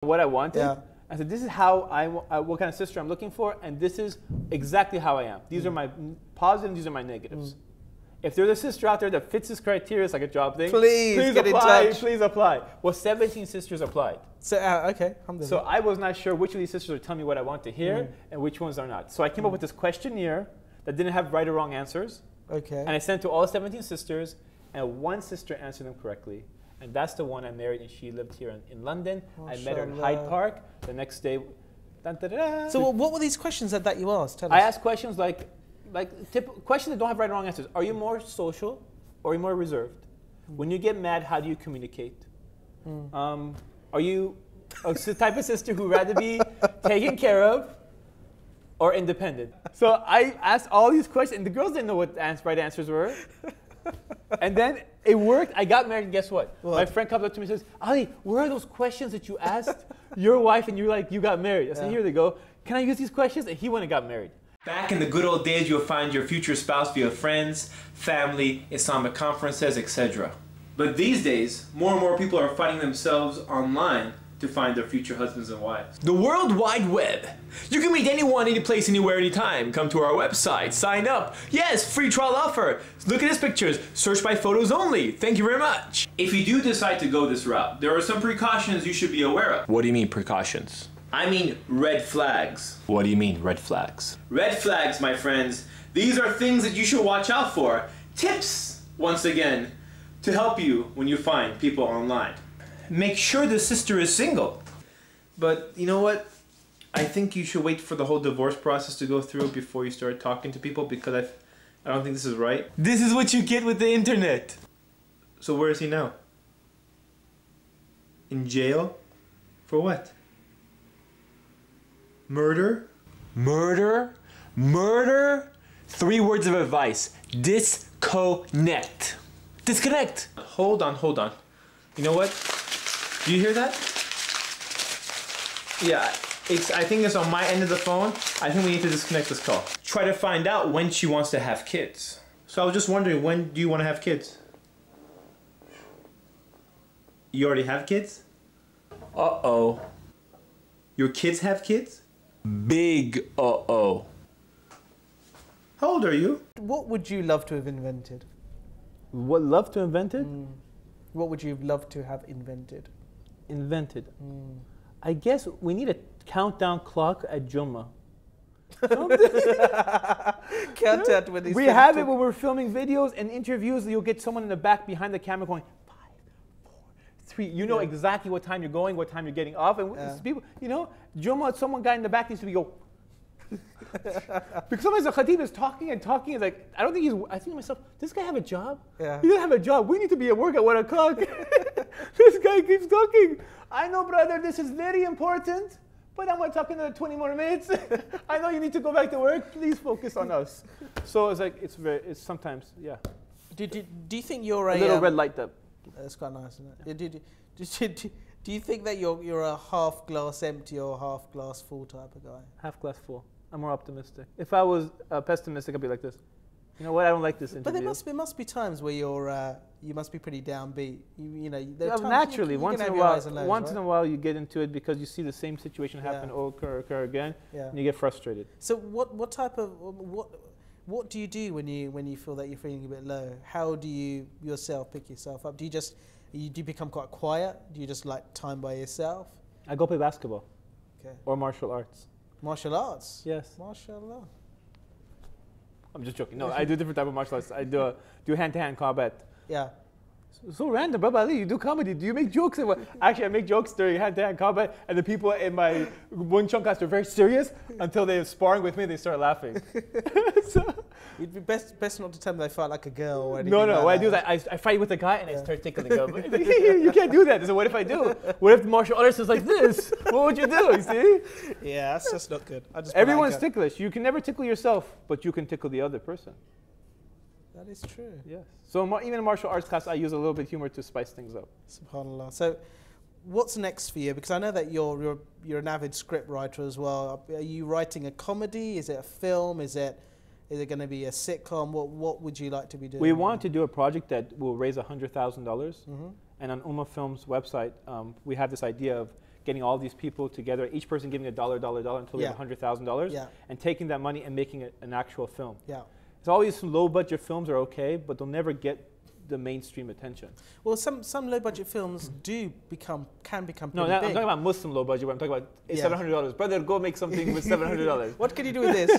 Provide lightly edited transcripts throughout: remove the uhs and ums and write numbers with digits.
what I wanted. Yeah. I said, this is how what kind of sister I'm looking for, and this is exactly how I am. These are my positives, these are my negatives. If there's a sister out there that fits this criteria, it's like a job thing. Please get apply, in touch. please apply. Well, 17 sisters applied. So, okay. So I was not sure which of these sisters are telling me what I want to hear and which ones are not. So I came up with this questionnaire that didn't have right or wrong answers. Okay. And I sent it to all 17 sisters, and one sister answered them correctly. And that's the one I married, and she lived here in London. I met her in Hyde Park. The next day, So what were these questions that you asked? Tell us. I asked questions like questions that don't have right or wrong answers. Are you more social or are you more reserved? When you get mad, how do you communicate? Are you a type of sister who'd rather be taken care of or independent? So I asked all these questions, and the girls didn't know what the right answers were. And then it worked. I got married, and guess what? My friend comes up to me and says, Ali, where are those questions that you asked your wife and you got married? I said, here they go. Can I use these questions? And he went and got married. Back in the good old days, you'll find your future spouse via friends, family, Islamic conferences, etc. But these days, more and more people are finding themselves online to find their future husbands and wives. The World Wide Web. You can meet anyone, any place, anywhere, anytime. Come to our website, sign up. Yes, free trial offer. Look at his pictures. Search by photos only. Thank you very much. If you do decide to go this route, there are some precautions you should be aware of. What do you mean precautions? I mean red flags. What do you mean red flags? Red flags, my friends. These are things that you should watch out for. Tips, once again, to help you when you find people online. Make sure the sister is single. But you know what? I think you should wait for the whole divorce process to go through before you start talking to people, because I don't think this is right. This is what you get with the internet. So where is he now? In jail? For what? Murder? Murder? Murder? 3 words of advice. Disconnect. Disconnect. Hold on. You know what? Do you hear that? Yeah, I think it's on my end of the phone. I think we need to disconnect this call. Try to find out when she wants to have kids. So I was just wondering, when do you want to have kids? You already have kids? Uh-oh. Your kids have kids? Big uh-oh. How old are you? What would you love to have invented? What, love to invent it? What would you love to have invented? I guess we need a countdown clock at Jumma. Countdown when we have it when we're filming videos and interviews. You'll get someone in the back behind the camera going 5, 4, 3. You know exactly what time you're going, what time you're getting off, and people, you know, Jumma, someone guy in the back needs to be go. Because sometimes the khatib is talking and talking. Is like, I don't think I think to myself, does this guy have a job? Yeah. He doesn't have a job. We need to be at work at 1 o'clock. This guy keeps talking. I know, brother, this is very important, but I'm going to talk another 20 more minutes. I know you need to go back to work. Please focus on us. So it's like, it's sometimes, yeah. Do you think you're a little red light up? That's quite nice, isn't it? Do you think that you're a half glass empty or half glass full type of guy? Half glass full. I'm more optimistic. If I was pessimistic, I'd be like this. You know what? I don't like this interview. But there must be times where you must be pretty downbeat. You know, naturally, once in a while you get into it because you see the same situation happen occur again, and you get frustrated. So what do you do when you feel that you're feeling a bit low? How do you yourself pick yourself up? Do you become quite quiet? Do you just like time by yourself? I go play basketball. Okay. Or martial arts. Martial arts? Yes. MashaAllah. I'm just joking. No, I do different type of martial arts. I do hand-to-hand combat. Yeah. So random, Baba Ali, you do comedy. Do you make jokes? Actually, I make jokes during hand-to-hand combat, and the people in my Wing Chun class are very serious until they're sparring with me. They start laughing. It'd be best not to tell them they fight like a girl or anything. No. Like what I do is I fight with a guy and I start tickling him. You can't do that. So what if I do? What if the martial artist is like this? What would you do? You see? Yeah, that's just not good. Everyone's ticklish. You can never tickle yourself, but you can tickle the other person. That is true. Yes. So even in martial arts class, I use a little bit of humor to spice things up. SubhanAllah. So what's next for you? Because I know that you're an avid script writer as well. Are you writing a comedy? Is it a film? Is it going to be a sitcom? What would you like to be doing? We want to do a project that will raise $100,000. And on Ummah Films website, we have this idea of getting all these people together, each person giving a dollar until we have $100,000, Yeah. and taking that money and making it an actual film. Yeah. So all these low budget films are okay, but they'll never get the mainstream attention. Well, some low budget films can become pretty No, big. I'm talking about Muslim low budget. I'm talking about Yeah. $700. Brother, go make something with $700. What can you do with this?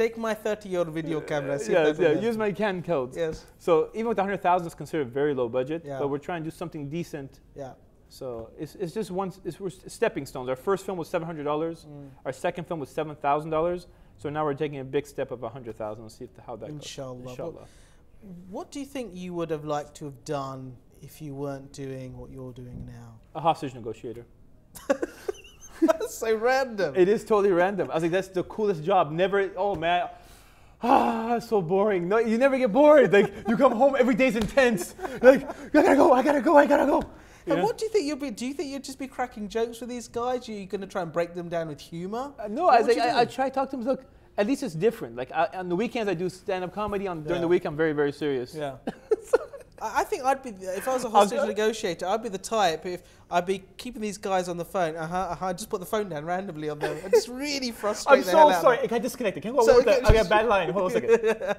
Take my 30-year-old video camera. See if that will use my Canon codes. Yes. So even with 100,000, it's considered very low budget, Yeah. but we're trying to do something decent. Yeah. So it's just we're stepping stones. Our first film was $700. Our second film was $7,000. So now we're taking a big step of 100,000. Let's see how that Inshallah. goes. Inshallah. What do you think you would have liked to have done if you weren't doing what you're doing now? A hostage negotiator. That's so random. It is totally random. I was like, that's the coolest job. Never, oh man, so boring. No, you never get bored. Like, you come home, every day's intense. Like, I gotta go. You And know? what do you think you'll be? Do you think you'll just be cracking jokes with these guys? Are you going to try and break them down with humor? No, What I was would like, you I do? try to talk to them. Look, at least it's different. Like on the weekends, I do stand-up comedy. During Yeah. the week, I'm very, very serious. Yeah. I think I'd be, if I was a hostage negotiator, I'd be the type, if I'd be keeping these guys on the phone, just put the phone down randomly on them and just really frustrate I'm the hell so out sorry. of them. Can I disconnect it? Can you go So with okay, that? I got a just- bad line. Hold on a second.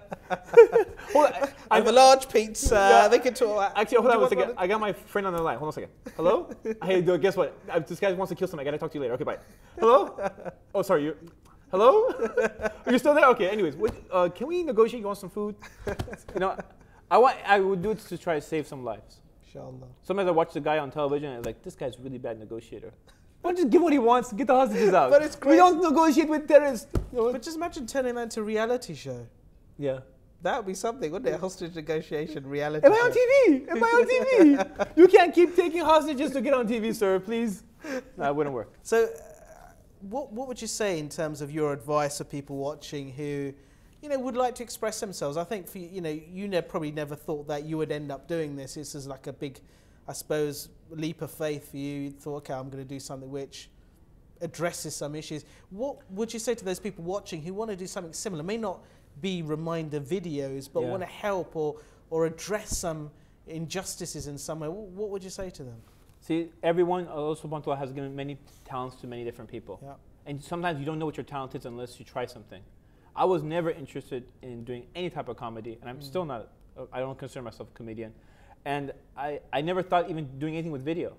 Hold on. I have a large pizza, Yeah. they can talk. Actually, hold Would on you a second. want I got my friend on the line. Hold on a second. Hello? Hey, dude, guess what? This guy wants to kill somebody. I gotta talk to you later. Okay, bye. Hello? Oh, sorry. Hello? Are you still there? Okay. Anyways, can we negotiate? You want some food? You know, I would do it to try to save some lives. Inshallah. Sometimes I watch the guy on television and I'm like, this guy's really bad negotiator. Why don't you just give what he wants, get the hostages out. But it's We crazy. don't negotiate with terrorists. You know? But just imagine turning that into a reality show. Yeah. That would be something, wouldn't it? A hostage negotiation reality Am I show. on TV? Am I on TV? You can't keep taking hostages to get on TV, sir, please. No, it wouldn't work. So, what would you say in terms of your advice for people watching who, would like to express themselves? I think for you, probably never thought that you would end up doing this. This is like a big, I suppose, leap of faith for you. You thought, okay, I'm going to do something which addresses some issues. What would you say to those people watching who want to do something similar? May not be reminder videos, but want to help or address some injustices in some way. What would you say to them? See, everyone, Allah subhanahu wa ta'ala has given many talents to many different people. Yeah. And sometimes you don't know what your talent is unless you try something. I was never interested in doing any type of comedy, and I'm still not, I don't consider myself a comedian. And I never thought even doing anything with video.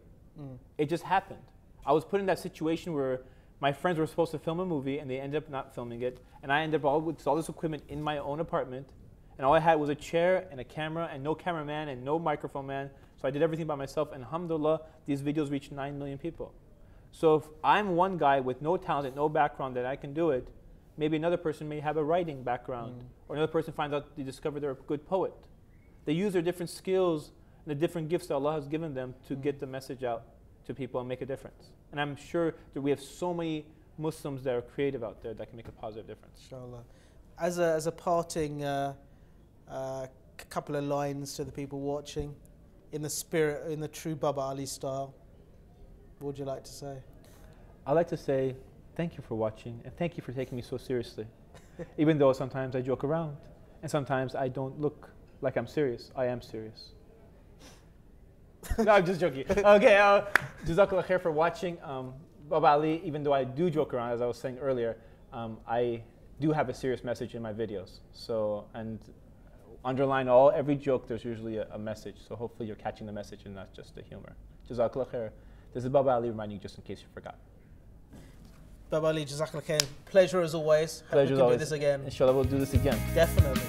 It just happened. I was put in that situation where my friends were supposed to film a movie and they ended up not filming it. And I ended up with all this equipment in my own apartment. And all I had was a chair and a camera and no cameraman and no microphone man. So I did everything by myself. And alhamdulillah, these videos reached 9 million people. So if I'm one guy with no talent and no background that I can do it, maybe another person may have a writing background. Or another person finds out they discover they're a good poet. They use their different skills and the different gifts that Allah has given them to get the message out to people and make a difference. And I'm sure that we have so many Muslims that are creative out there that can make a positive difference. Inshallah. As a parting couple of lines to the people watching, in the spirit, in the true Baba Ali style, what would you like to say? I'd like to say thank you for watching and thank you for taking me so seriously. Even though sometimes I joke around and sometimes I don't look like I'm serious, I am serious. No, I'm just joking. Okay, Jazakallah khair for watching. Baba Ali, even though I do joke around, as I was saying earlier, I do have a serious message in my videos. So, and underline every joke, there's usually a message. So hopefully you're catching the message and not just the humor. Jazakallah khair. This is Baba Ali reminding you just in case you forgot. Baba Ali, Jazakallah khair. Pleasure as always. Hope Pleasure we as can always. do this again. Inshallah, we'll do this again. Definitely.